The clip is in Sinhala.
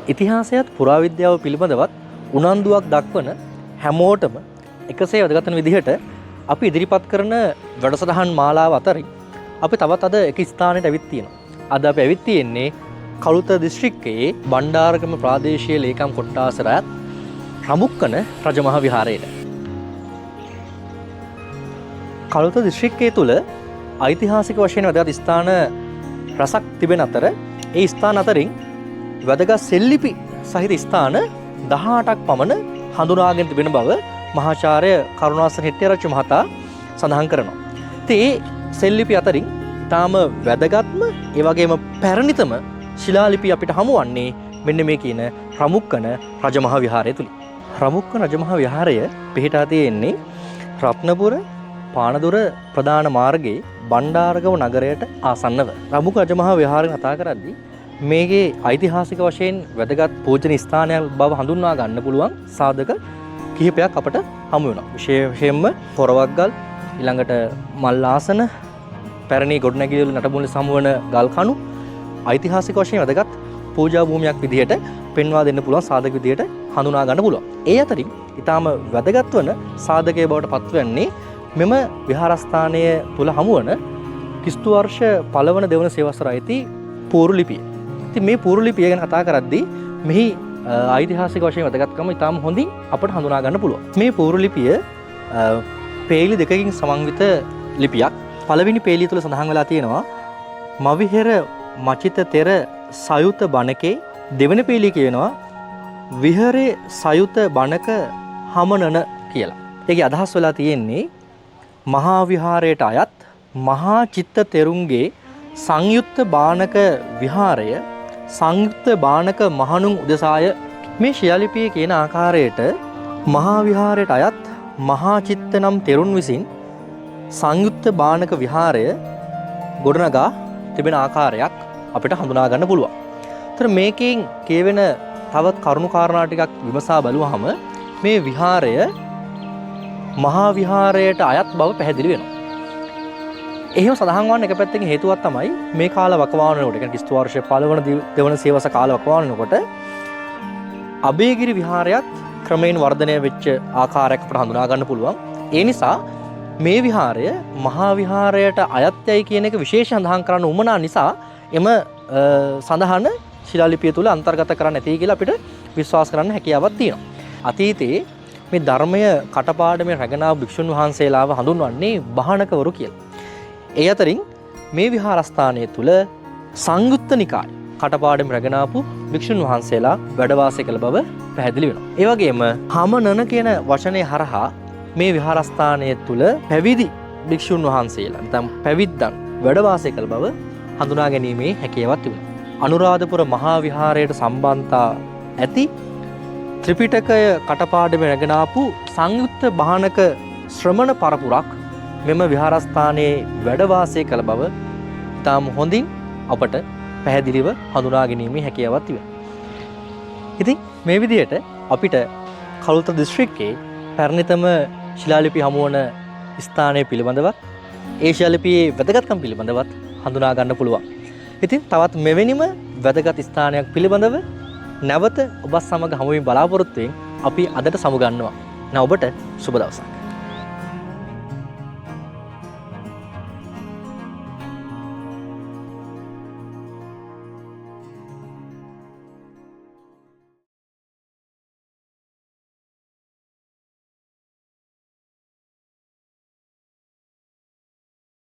ඉතිහාසයත් පුරාවිද්‍යාව පිළිබඳවත් උනන්දුවක් දක්වන හැමෝටම එකසේ වැදගත් වෙන විදිහට අපි ඉදිරිපත් කරන වැඩසටහන් මාලාව අතරින් අපි තවත් අද එක ස්ථානයකට ඇවිත් තියෙනවා. අද අපි ඇවිත් තියෙන්නේ කළුත දිස්ත්‍රික්කයේ බණ්ඩාරගම ප්‍රාදේශීය ලේකම් කොට්ටාස රැත් රමුක්කන රජමහා විහාරයට. කළුත දිස්ත්‍රික්කයේ තුල ඓතිහාසික වශයෙන් වැදගත් ස්ථාන රසක් තිබෙන අතර ඒ ස්ථාන අතරින් වැදගත් සෙල්ලිපි සහිත ස්ථාන 18ක් පමණ හඳුනාගෙන තිබෙන බව මහාචාර්ය කරුණාසන හෙට්ටිආරච්චි මහතා සඳහන් කරනවා. ඉතින් මේ සෙල්ලිපි අතරින් ඊටාම වැදගත්ම ඒ වගේම පැරණිතම ශිලාලිපි අපිට හමුවන්නේ මෙන්න මේ කියන රමුක්කන රජමහා විහාරය තුලින්. රමුක්කන රජමහා විහාරය පිහිටා තියෙන්නේ රත්නපුර පානදුර ප්‍රධාන මාර්ගයේ බණ්ඩාරගම නගරයට ආසන්නව. රමුක්ක රජමහා විහාරය කතා කරද්දී මේකේ ඓතිහාසික වශයෙන් වැදගත් පූජනීය ස්ථානයක් බව හඳුන්වා ගන්න පුළුවන් සාධක කිහිපයක් අපට හමු වෙනවා. විශේෂයෙන්ම පොරවක්ගල්, ඊළඟට මල් ආසන, පැරණි ගොඩනැගිලි වල නටබුන් සමුවන ගල් කණු ඓතිහාසික වශයෙන් වැදගත් පූජා භූමියක් විදිහට පෙන්වා දෙන්න පුළුවන් සාධක විදිහට හඳුනා ගන්න පුළුවන්. ඒ අතරින් ඊටාම වැදගත් වන සාධකයේ බවට පත්වන්නේ මෙම විහාරස්ථානය තුල හමුවන කිස්තු වර්ෂ පළවන දෙවන සේවස්වර අයිති පූර්ව ලිපිය. ඉතින් මේ පූර්ව ලිපිය ගැන කතා කරද්දී මෙහි ඓතිහාසික වශයෙන් වැදගත්කම ඉතාම හොඳින් අපට හඳුනා ගන්න පුළුවන්. මේ පූර්ව ලිපිය පේලි දෙකකින් සමන්විත ලිපියක්. පළවෙනි පේලිය තුල සඳහන් වෙලා තියෙනවා මවිහෙර මචිත තෙර සයුත බණකේ. දෙවෙනි පේලිය කියනවා විහරේ සයුත බණක හමනන කියලා. ඒකේ අදහස් වෙලා තියෙන්නේ මහා විහාරයට අයත් මහා චිත්ත තෙරුන්ගේ සංයුක්ත බාණක විහාරය සංයුක්ත බාණක මහණුන් උදෙසාය. මේ ශිලාලිපියේ කියන ආකාරයට මහා විහාරයට අයත් මහා චිත්ත නම් තෙරුන් විසින් සංයුක්ත බාණක විහාරය ගොඩනගා තිබෙන ආකාරයක් අපිට හඳුනා ගන්න පුළුවන්. ඒතර මේකෙන් කියවෙන තවත් කරුණු කාරණා ටිකක් විමසා බලුවහම මේ විහාරය මහා විහාරයට අයත් බව පැහැදිලි වෙනවා. එහෙම සඳහන් වන්න එක පැත්තකින් හේතුවක් තමයි මේ කාල වකවානුවකට, කියන්නේ කිස්තු වර්ෂ පළවන දෙවන සේවස කාල වකවානුවකට අබේගිරි විහාරයත් ක්‍රමයෙන් වර්ධනය වෙච්ච ආකාරයක් අපට හඳුනා ගන්න පුළුවන්. ඒ නිසා මේ විහාරය මහා විහාරයට අයත්යයි කියන එක විශේෂ සඳහන් කරන්න උවමනා නිසා එම සඳහන ශිලාලිපිය තුල අන්තර්ගත කරන්න ඇති කියලා අපිට විශ්වාස කරන්න හැකියාවක් තියෙනවා. අතීතයේ මේ ධර්මය කටපාඩමේ රැගෙන ආ භික්ෂුන් වහන්සේලාව හඳුන්වන්නේ බහණකවරු කියලා. ඒ අතරින් මේ විහාරස්ථානය තුල සංයුත්ත නිකාය කටපාඩම් රැගෙන ආපු භික්ෂුන් වහන්සේලා වැඩ වාසය කළ බව පැහැදිලි වෙනවා. ඒ වගේම හමනන කියන වචනේ හරහා මේ විහාරස්ථානය තුල පැවිදි භික්ෂුන් වහන්සේලා නැත්නම් පැවිද්දන් වැඩ වාසය කළ බව හඳුනා ගැනීමේ හැකියාවක් තිබුණා. අනුරාධපුර මහා විහාරයට සම්බන්ධතා ඇති ත්‍රිපිටකය කටපාඩම රැගෙන ආපු සංයුක්ත බාණක ශ්‍රමණ පරපුරක් මෙම විහාරස්ථානයේ වැඩ වාසය කළ බව ඉතාම හොඳින් අපට පැහැදිලිව හඳුනා ගැනීමේ හැකියාවක් තිබෙනවා. ඉතින් මේ විදිහට අපිට කළුත දිස්ත්‍රික්කයේ පැරණිතම ශිලාලිපි හමුවන ස්ථානය පිළිබඳවත් ඒ ශිලාලිපියේ වැදගත්කම් පිළිබඳවත් හඳුනා ගන්න පුළුවන්. ඉතින් තවත් මෙවැනිම වැදගත් ස්ථානයක් පිළිබඳව නැවත ඔබ සමග හමු වීම බලාපොරොත්තු වෙමින් අපි අදට සමුගන්නවා. ඔබට සුබ දවසක්.